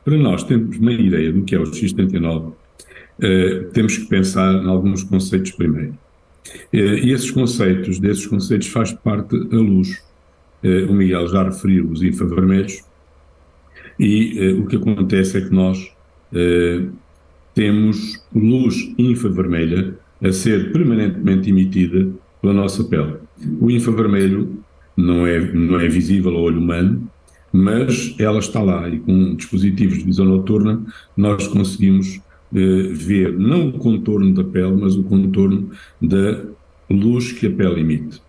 para nós termos uma ideia do que é o X79, temos que pensar em alguns conceitos primeiro. E desses conceitos faz parte a luz. O Miguel já referiu os infravermelhos e o que acontece é que nós temos luz infravermelha a ser permanentemente emitida pela nossa pele. O infravermelho não é visível ao olho humano, mas ela está lá e com dispositivos de visão noturna nós conseguimos ver não o contorno da pele, mas o contorno da luz que a pele emite.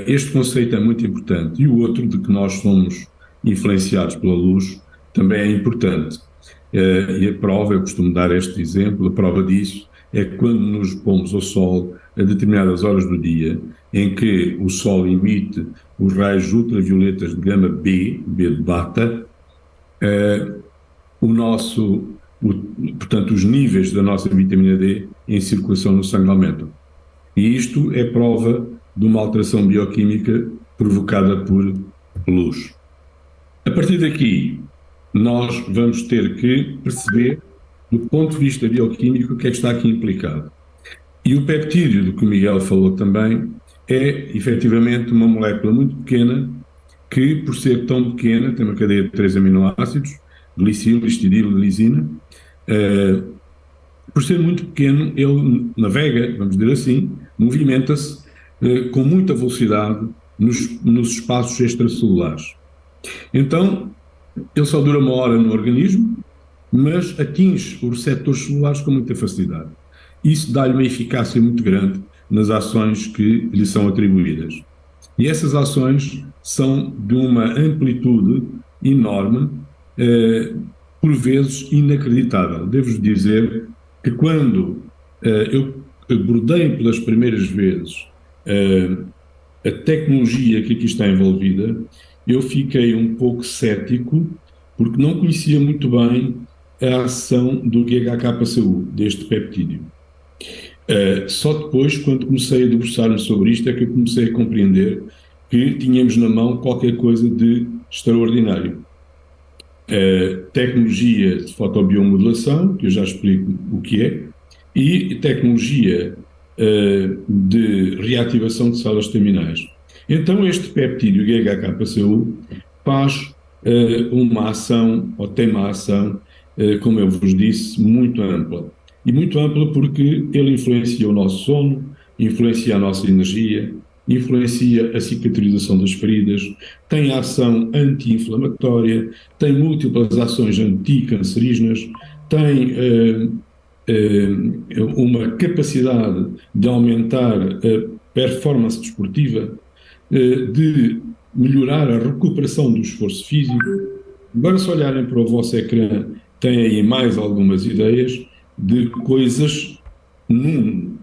Este conceito é muito importante e o outro de que nós somos influenciados pela luz também é importante. E a prova, eu costumo dar este exemplo, a prova disso é que quando nos pomos ao sol a determinadas horas do dia, em que o sol emite os raios ultravioletas de gama B, B de bata, portanto, os níveis da nossa vitamina D em circulação no sangue aumentam. E isto é prova de uma alteração bioquímica provocada por luz. A partir daqui, nós vamos ter que perceber, do ponto de vista bioquímico, o que é que está aqui implicado. E o peptídeo, do que o Miguel falou também, é efetivamente uma molécula muito pequena que, por ser tão pequena, tem uma cadeia de 3 aminoácidos, glicil, histidil, lisina. Por ser muito pequeno, ele navega, vamos dizer assim, movimenta-se com muita velocidade nos espaços extracelulares. Então, ele só dura uma hora no organismo, mas atinge os receptores celulares com muita facilidade. Isso dá-lhe uma eficácia muito grande nas ações que lhe são atribuídas. E essas ações são de uma amplitude enorme, por vezes inacreditável. Devo-vos dizer que quando eu abordei pelas primeiras vezes a tecnologia que aqui está envolvida, eu fiquei um pouco cético, porque não conhecia muito bem a ação do GHK-PCU, deste peptídeo. Só depois, quando comecei a debruçar-me sobre isto, é que eu comecei a compreender que tínhamos na mão qualquer coisa de extraordinário. Tecnologia de fotobiomodulação, que eu já explico o que é, e tecnologia de reativação de células terminais. Então, este peptídeo GHK-PCU faz uma ação, ou tem uma ação, como eu vos disse, muito ampla. E muito ampla porque ele influencia o nosso sono, influencia a nossa energia, influencia a cicatrização das feridas, tem ação anti-inflamatória, tem múltiplas ações anticancerígenas, tem uma capacidade de aumentar a performance desportiva, de melhorar a recuperação do esforço físico. Agora, se olharem para o vosso ecrã, têm aí mais algumas ideias de coisas, numa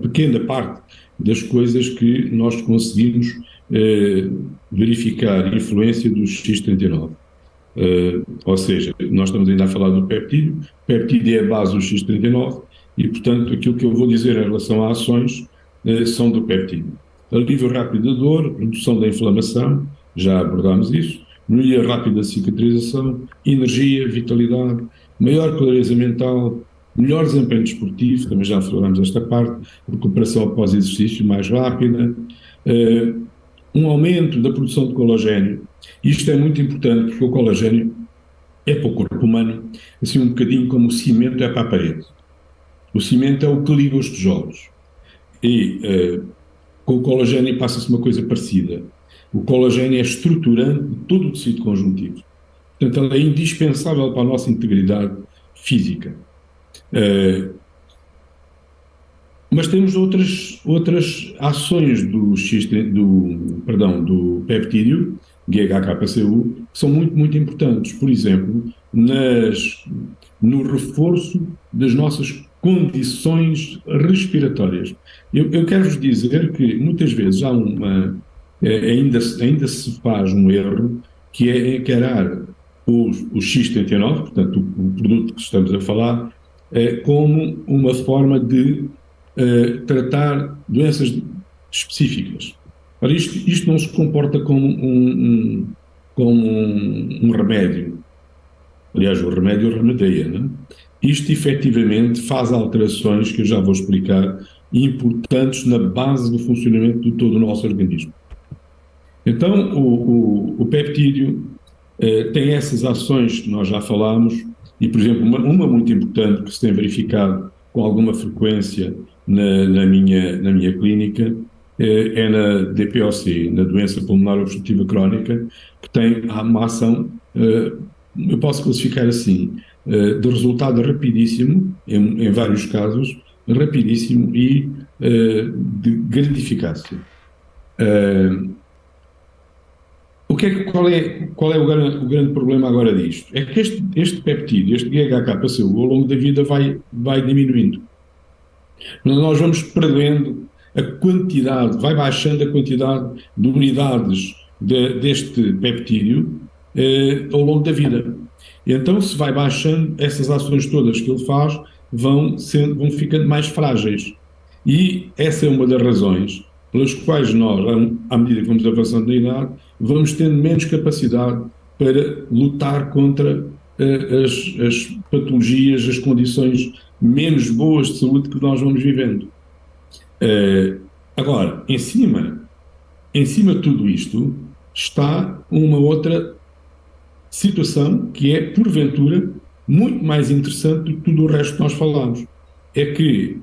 pequena parte das coisas que nós conseguimos verificar a influência do X39. Ou seja, nós estamos ainda a falar do peptídeo, o peptídeo é a base do X39 e, portanto, aquilo que eu vou dizer em relação a ações são do peptídeo. Alívio rápido da dor, redução da inflamação, já abordámos isso, melhoria rápida da cicatrização, energia, vitalidade, maior clareza mental, melhor desempenho desportivo, também já falámos esta parte, recuperação após exercício mais rápida, um aumento da produção de colagênio. Isto é muito importante porque o colagênio é para o corpo humano, assim um bocadinho como o cimento é para a parede. O cimento é o que liga os tijolos. E com o colagênio passa-se uma coisa parecida. O colagênio é estruturante de todo o tecido conjuntivo. Portanto, ele é indispensável para a nossa integridade física. Mas temos outras ações do peptídeo, GHK-PCU, que são muito, muito importantes. Por exemplo, no reforço das nossas condições respiratórias. Eu quero-vos dizer que muitas vezes há ainda se faz um erro, que é encarar o X39, portanto o produto que estamos a falar, como uma forma de tratar doenças específicas. Ora, isto não se comporta como um remédio. Aliás, o remédio remedeia, não é? Isto efetivamente faz alterações que eu já vou explicar, importantes na base do funcionamento de todo o nosso organismo. Então, o peptídeo tem essas ações que nós já falámos, e, por exemplo, uma muito importante que se tem verificado com alguma frequência na minha clínica é na DPOC, na doença pulmonar obstrutiva crónica, que tem uma ação, eu posso classificar assim, de resultado rapidíssimo, em vários casos, rapidíssimo e de grande eficácia. Qual é o grande problema agora disto? É que este peptídeo, este GHK-PCU, ao longo da vida vai diminuindo. Nós vamos perdendo a quantidade, vai baixando a quantidade de unidades deste peptídeo ao longo da vida. E então, se vai baixando, essas ações todas que ele faz vão ficando mais frágeis. E essa é uma das razões pelas quais nós, à medida que vamos avançando na idade, vamos tendo menos capacidade para lutar contra as patologias, as condições menos boas de saúde que nós vamos vivendo. Agora, em cima de tudo isto, está uma outra situação que é, porventura, muito mais interessante do que tudo o resto que nós falamos. É que,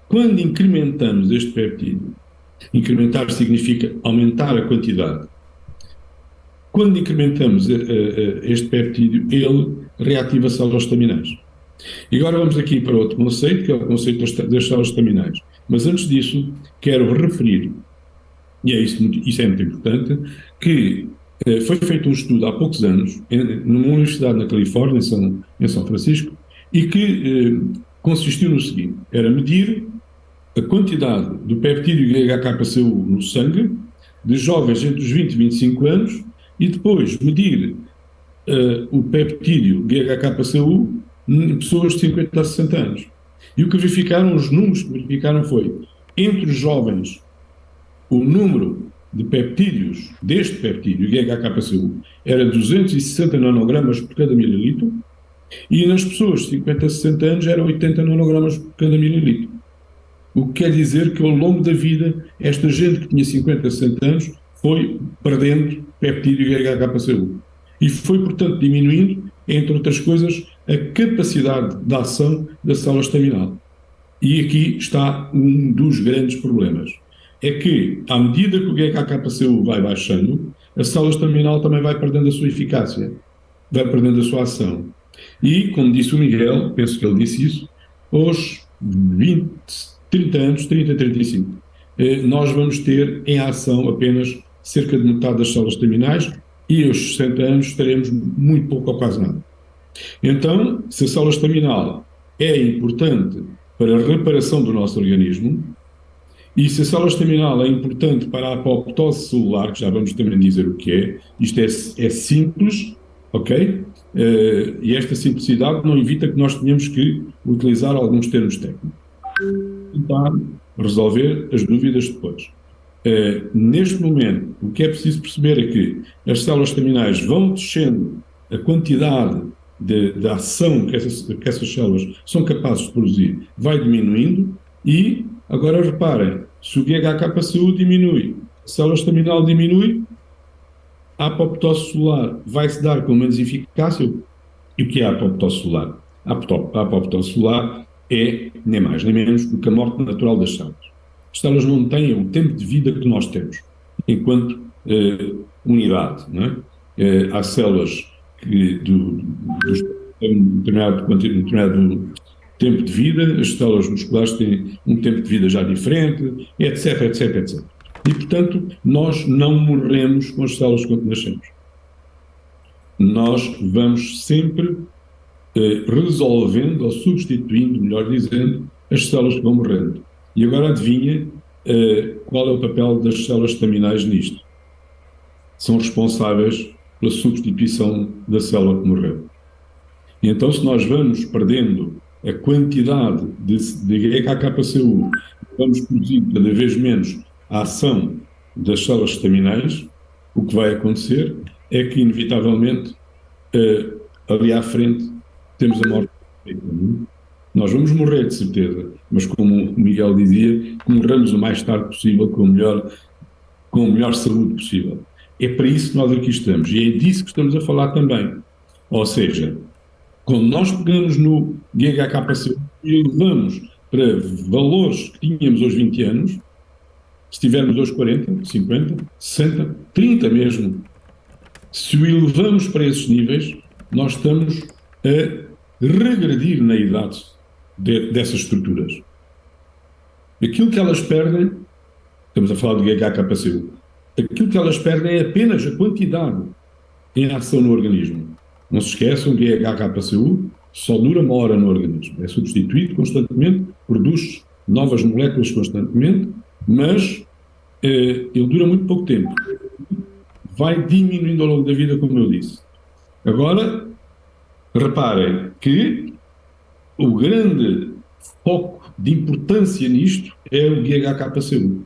quando incrementamos este peptídeo, incrementar significa aumentar a quantidade. Quando incrementamos este peptídeo, ele reativa células estaminais. E agora vamos aqui para outro conceito, que é o conceito das células estaminais. Mas antes disso, quero referir, e isso é muito importante, que foi feito um estudo há poucos anos, numa universidade na Califórnia, em São Francisco, e que consistiu no seguinte: era medir a quantidade do peptídeo GHK-PCU no sangue de jovens entre os 20 e 25 anos e depois medir o peptídeo GHK-PCU em pessoas de 50 a 60 anos. E o que verificaram, os números que verificaram foi, entre os jovens, o número de peptídeos, deste peptídeo GHK-PCU, era 260 nanogramas por cada mililitro, e nas pessoas de 50 a 60 anos era 80 nanogramas por cada mililitro. O que quer dizer que ao longo da vida, esta gente que tinha 50 a 60 anos foi perdendo peptídeo GHK-PCU. E foi, portanto, diminuindo, entre outras coisas, a capacidade de ação da célula estaminal. E aqui está um dos grandes problemas. É que, à medida que o GHK-PCU vai baixando, a célula estaminal também vai perdendo a sua eficácia, vai perdendo a sua ação. E, como disse o Miguel, penso que ele disse isso, aos 20, 30 anos, 30 a 35, nós vamos ter em ação apenas cerca de metade das células estaminais e aos 60 anos teremos muito pouco ou quase nada. Então, se a célula estaminal é importante para a reparação do nosso organismo, e se a célula estaminal é importante para a apoptose celular, que já vamos também dizer o que é, isto é simples, ok? E esta simplicidade não evita que nós tenhamos que utilizar alguns termos técnicos. Tentar resolver as dúvidas depois. Neste momento, o que é preciso perceber é que as células estaminais vão descendo, a quantidade de ação que essas células são capazes de produzir vai diminuindo e, agora reparem, se o GHK-PCU diminui, a célula estaminal diminui, a apoptose celular vai-se dar com menos eficácia. E o que é a apoptose celular? A apoptose celular é nem mais nem menos do que a morte natural das células. As células não têm o tempo de vida que nós temos, enquanto unidade. Não é? Há células que têm um determinado tempo de vida, as células musculares têm um tempo de vida já diferente, etc, etc, etc. E, portanto, nós não morremos com as células quando nascemos. Nós vamos sempre resolvendo ou substituindo, melhor dizendo, as células que vão morrendo. E agora adivinha qual é o papel das células estaminais nisto? São responsáveis pela substituição da célula que morreu. E então, se nós vamos perdendo a quantidade de GHK-PCU, vamos produzir cada vez menos a ação das células estaminais, o que vai acontecer é que, inevitavelmente, ali à frente, temos a morte. Nós vamos morrer, de certeza, mas como o Miguel dizia, que morramos o mais tarde possível, com a melhor saúde possível. É para isso que nós aqui estamos, e é disso que estamos a falar também. Ou seja, quando nós pegamos no GHKC e levamos para valores que tínhamos aos 20 anos, se tivermos aos 40, 50, 60, 30 mesmo, se o elevamos para esses níveis, nós estamos a regredir na idade dessas estruturas. Aquilo que elas perdem, estamos a falar do GHKCU, aquilo que elas perdem é apenas a quantidade em ação no organismo. Não se esqueçam que a HKCU só dura uma hora no organismo. É substituído constantemente, produz novas moléculas constantemente, mas ele dura muito pouco tempo. Vai diminuindo ao longo da vida, como eu disse. Agora, reparem que o grande foco de importância nisto é o GHKCU,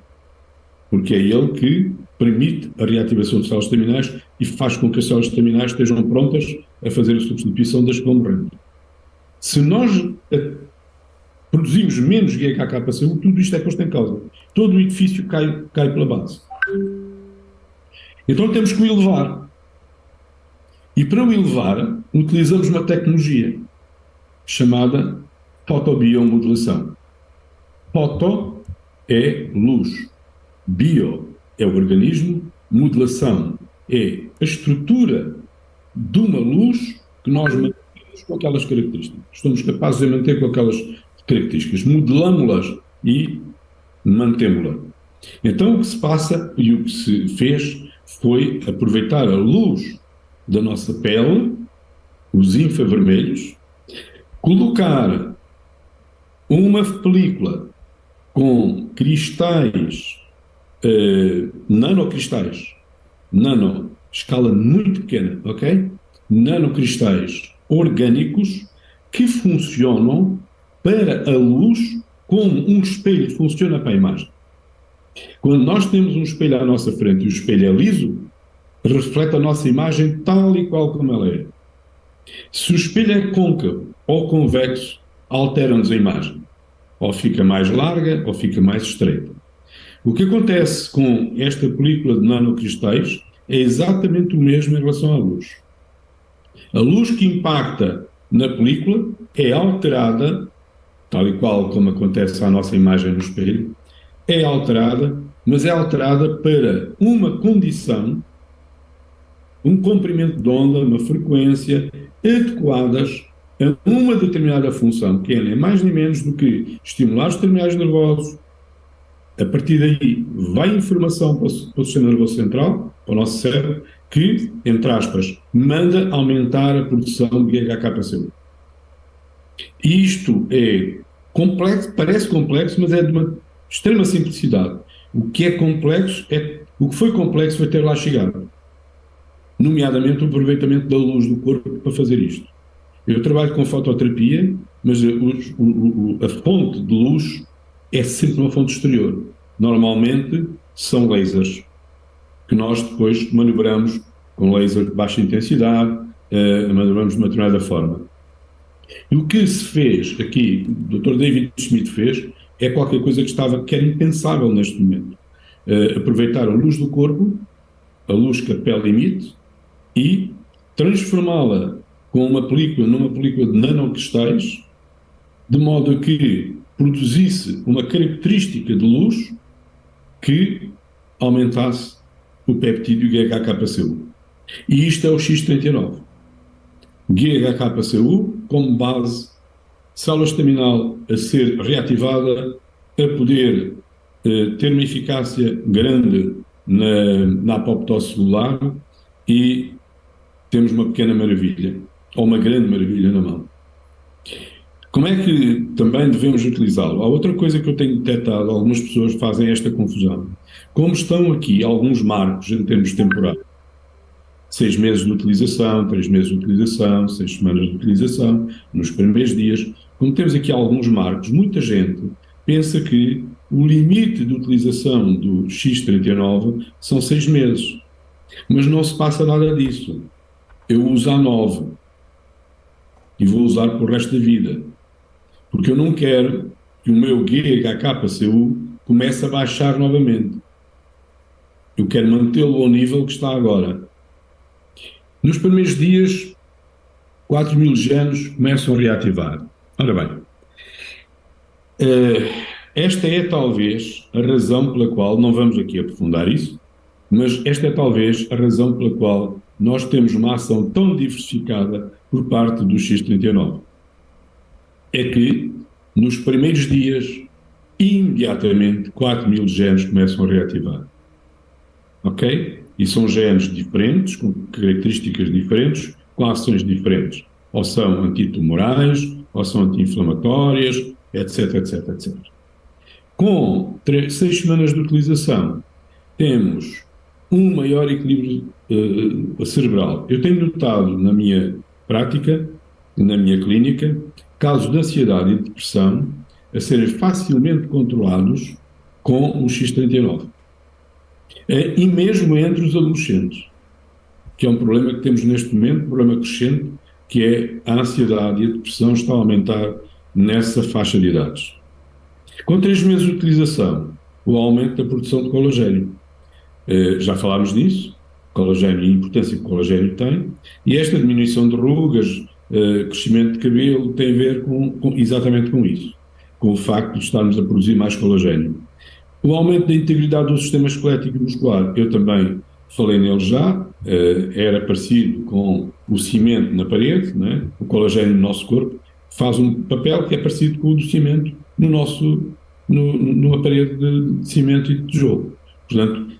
porque é ele que permite a reativação de células estaminais e faz com que as células estaminais estejam prontas a fazer a substituição das que vão morrendo. Se nós produzimos menos GHKCU, tudo isto é posto em causa. Todo o edifício cai pela base. Então temos que o elevar. E para o elevar, utilizamos uma tecnologia chamada fotobiomodulação. Foto é luz, bio é o organismo, modulação é a estrutura de uma luz que nós mantemos com aquelas características. Estamos capazes de manter com aquelas características, modelamos-las e mantemos-las. Então o que se passa e o que se fez foi aproveitar a luz da nossa pele, os infravermelhos, colocar uma película com cristais, nanocristais, escala muito pequena, ok? Nanocristais orgânicos que funcionam para a luz como um espelho funciona para a imagem. Quando nós temos um espelho à nossa frente e o espelho é liso, reflete a nossa imagem tal e qual como ela é. Se o espelho é côncavo ou convexo, altera-nos a imagem. Ou fica mais larga ou fica mais estreita. O que acontece com esta película de nanocristais é exatamente o mesmo em relação à luz. A luz que impacta na película é alterada, tal e qual como acontece à nossa imagem no espelho, é alterada, mas é alterada para uma condição, um comprimento de onda, uma frequência adequadas a uma determinada função, que é nem mais nem menos do que estimular os terminais nervosos. A partir daí vai informação para o sistema nervoso central, para o nosso cérebro, que, entre aspas, manda aumentar a produção de GHKCU. E isto é complexo, parece complexo, mas é de uma extrema simplicidade. O que é complexo o que foi complexo foi ter lá chegado, nomeadamente o aproveitamento da luz do corpo para fazer isto. Eu trabalho com fototerapia, mas a fonte de luz é sempre uma fonte exterior. Normalmente são lasers, que nós depois manobramos com laser de baixa intensidade, manobramos de uma determinada forma. E o que se fez aqui, o Dr. David Schmidt fez, é qualquer coisa que era impensável neste momento. Aproveitar a luz do corpo, a luz que a pele emite, e transformá-la numa película de nanocristais, de modo a que produzisse uma característica de luz que aumentasse o peptídeo GHKCU. E isto é o X39. GHKCU como base, célula estaminal a ser reativada, a poder ter uma eficácia grande na apoptose celular, e temos uma pequena maravilha, ou uma grande maravilha na mão. Como é que também devemos utilizá-lo? Há outra coisa que eu tenho detectado, algumas pessoas fazem esta confusão. Como estão aqui alguns marcos em termos temporais, 6 meses de utilização, 3 meses de utilização, 6 semanas de utilização, nos primeiros dias, como temos aqui alguns marcos, muita gente pensa que o limite de utilização do X39 são 6 meses, mas não se passa nada disso. Eu uso a 9. e vou usar para o resto da vida. Porque eu não quero que o meu GHKCU comece a baixar novamente. Eu quero mantê-lo ao nível que está agora. Nos primeiros dias, 4.000 genes começam a reativar. Ora bem, esta é talvez a razão pela qual, não vamos aqui aprofundar isso, mas esta é talvez a razão pela qual nós temos uma ação tão diversificada por parte do X39. É que, nos primeiros dias, imediatamente, 4.000 genes começam a reativar. Ok? E são genes diferentes, com características diferentes, com ações diferentes. Ou são antitumorais, ou são anti-inflamatórias, etc, etc, etc. Com 6 semanas de utilização, temos um maior equilíbrio cerebral. Eu tenho notado na minha prática, na minha clínica, casos de ansiedade e depressão a serem facilmente controlados com o X39. E mesmo entre os adolescentes, que é um problema que temos neste momento, um problema crescente, que é a ansiedade e a depressão está a aumentar nessa faixa de idades. Com 3 meses de utilização, o aumento da produção de colagênio. Já falámos disso, colagênio e a importância que o colagênio tem, e esta diminuição de rugas, crescimento de cabelo, tem a ver exatamente com isso, com o facto de estarmos a produzir mais colagênio. O aumento da integridade do sistema esquelético e muscular, eu também falei nele já, era parecido com o cimento na parede, né? O colagênio no nosso corpo faz um papel que é parecido com o do cimento numa parede de cimento e de tijolo. Portanto,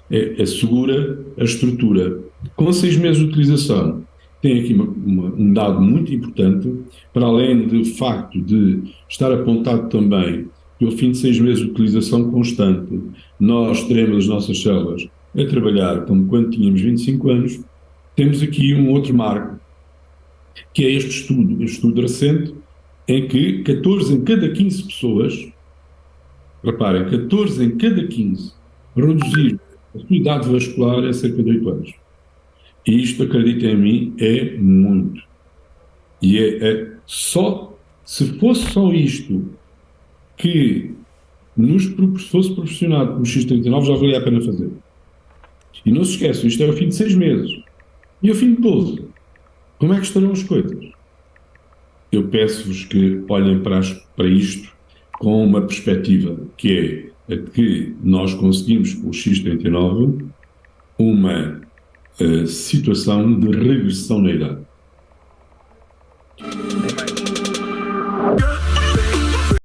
assegura a estrutura. Com 6 meses de utilização, tem aqui um dado muito importante, para além do facto de estar apontado também que ao fim de 6 meses de utilização constante, nós teremos as nossas células a trabalhar como quando tínhamos 25 anos, temos aqui um outro marco, que é este estudo recente, em que 14 em cada 15 pessoas, reparem, 14 em cada 15 reduzir a sua idade vascular é cerca de 8 anos. E isto, acreditem em mim, é muito. E se fosse só isto que fosse proporcionado pelo X39, já valia a pena fazer. E não se esqueçam, isto é ao fim de 6 meses. E ao fim de 12, como é que estarão as coisas? Eu peço-vos que olhem para isto com uma perspectiva, que é a de que nós conseguimos, com o X39, uma situação de regressão na idade.